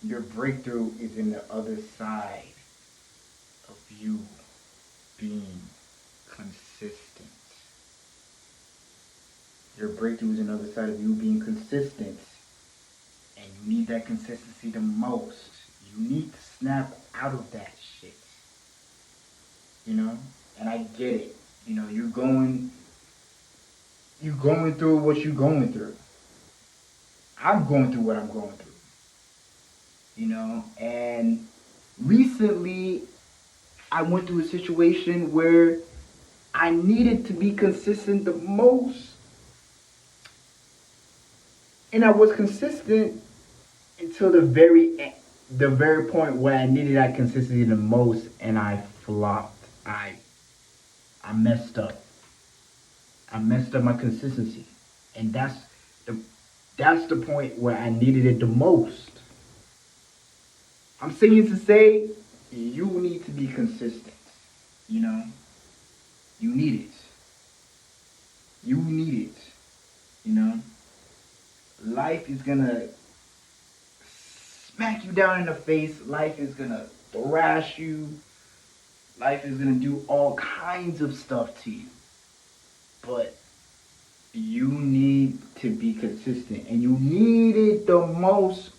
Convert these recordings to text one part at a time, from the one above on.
Your breakthrough is in the other side of you being consistent. Your breakthrough is on the other side of you being consistent. And you need that consistency the most. You need to snap out of that shit. You know? And I get it. You know, you're going through what you're going through. I'm going through what I'm going through. You know, and recently I went through a situation where I needed to be consistent the most, and I was consistent until the very point where I needed that consistency the most, and I flopped. I messed up. I messed up my consistency, and the that's the point where I needed it the most. I'm saying to say you need to be consistent. You know, you need it. You need it. You know, life is gonna smack you down in the face. Life is gonna thrash you. Life is gonna do all kinds of stuff to you. But you need to be consistent, and you need it the most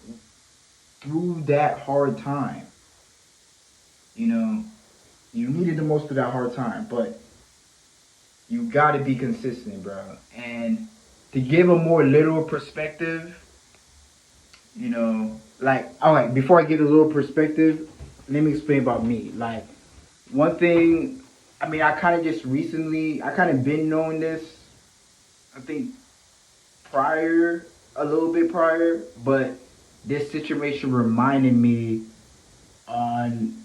through that hard time. You know, you need it the most through that hard time, but you gotta be consistent, bro. And to give a more literal perspective, you know, like, all right, before I give a little perspective, let me explain about me. Like, one thing, I mean, I kind of been knowing this, I think, a little bit prior, but this situation reminded me on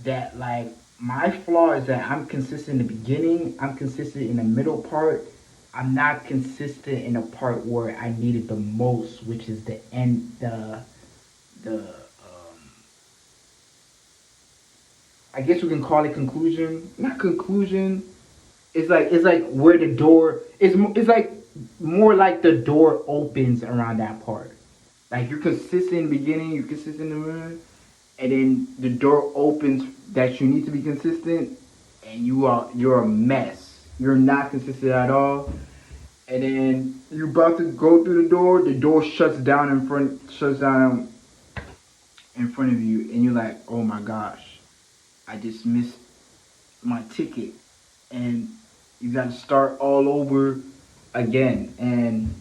that, like, my flaw is that I'm consistent in the beginning, I'm consistent in the middle part, I'm not consistent in the part where I need it the most, which is the end, I guess we can call it conclusion. Not conclusion. It's like where the door it's like more like the door opens around that part. Like you're consistent in the beginning, you're consistent in the middle, and then the door opens that you need to be consistent, and you're a mess. You're not consistent at all, and then you're about to go through the door. The door shuts down in front of you, and you're like, oh my gosh, I just missed my ticket, and you got to start all over again, and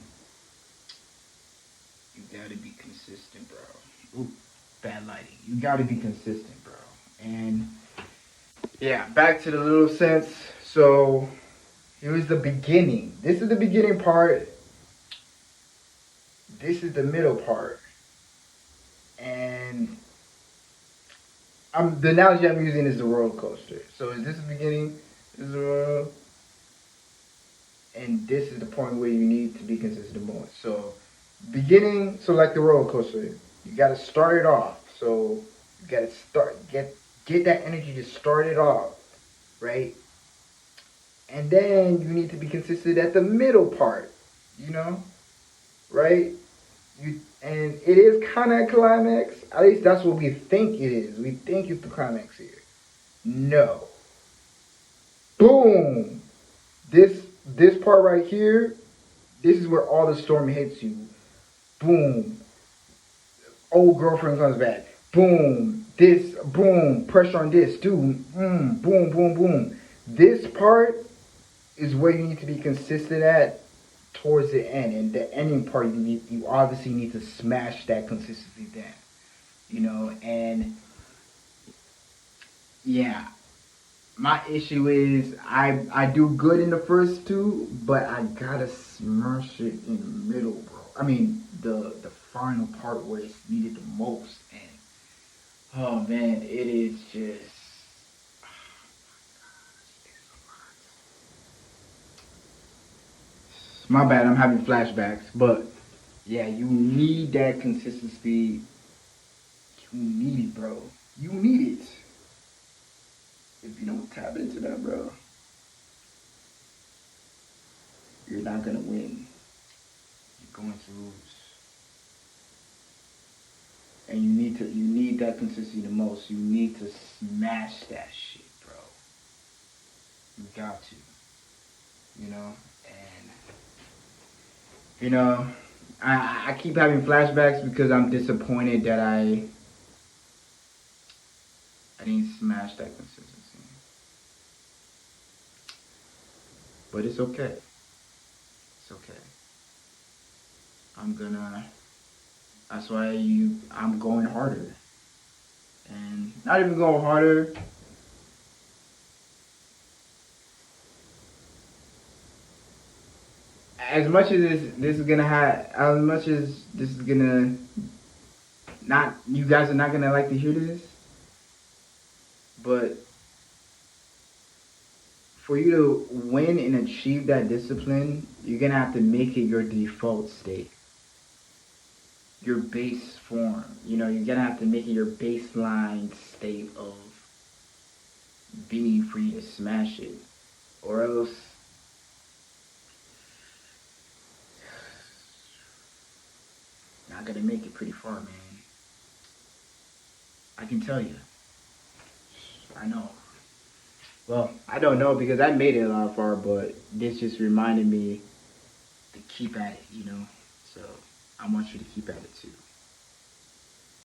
you got to be consistent, bro. Ooh, bad lighting. You got to be consistent, bro. And yeah, back to the little sense. So here's the beginning. This is the beginning part. This is the middle part, and the analogy I'm using is the roller coaster. So is this the beginning? This is the roller, and this is the point where you need to be consistent more. So beginning, so like the roller coaster, you got to start it off. So you got to get that energy to start it off, right? And then you need to be consistent at the middle part, you know, right? And it is kind of a climax. At least that's what we think it is. We think it's the climax here. No. Boom. This part right here, this is where all the storm hits you. Boom. Old girlfriend comes back. Boom. This, boom. Pressure on this. Dude. Boom, boom, boom. This part is where you need to be consistent at towards the end. And the ending part, you obviously need to smash that consistency down. You know, and yeah, my issue is I do good in the first two, but I gotta smash it in the middle, bro. I mean the final part where it's needed the most, and oh man, it is just my bad. I'm having flashbacks, but yeah, you need that consistency. You need it, bro. You need it. If you don't tap into that, bro, you're not gonna win. You're going to lose. And you need that consistency the most. You need to smash that shit, bro. You got to. You know? And you know, I keep having flashbacks because I'm disappointed that I didn't smash that consistency. But it's okay. It's okay. I'm gonna. That's why I'm going harder, and not even going harder. As much as this is gonna have, as much as this is gonna not, you guys are not gonna like to hear this, but for you to win and achieve that discipline, you're gonna have to make it your default state, your base form. You know, you're gonna have to make it your baseline state of being for you to smash it, or else not gonna make it pretty far, man. I can tell you. I know. Well, I don't know because I made it a lot far, but this just reminded me to keep at it, you know? So I want you to keep at it too.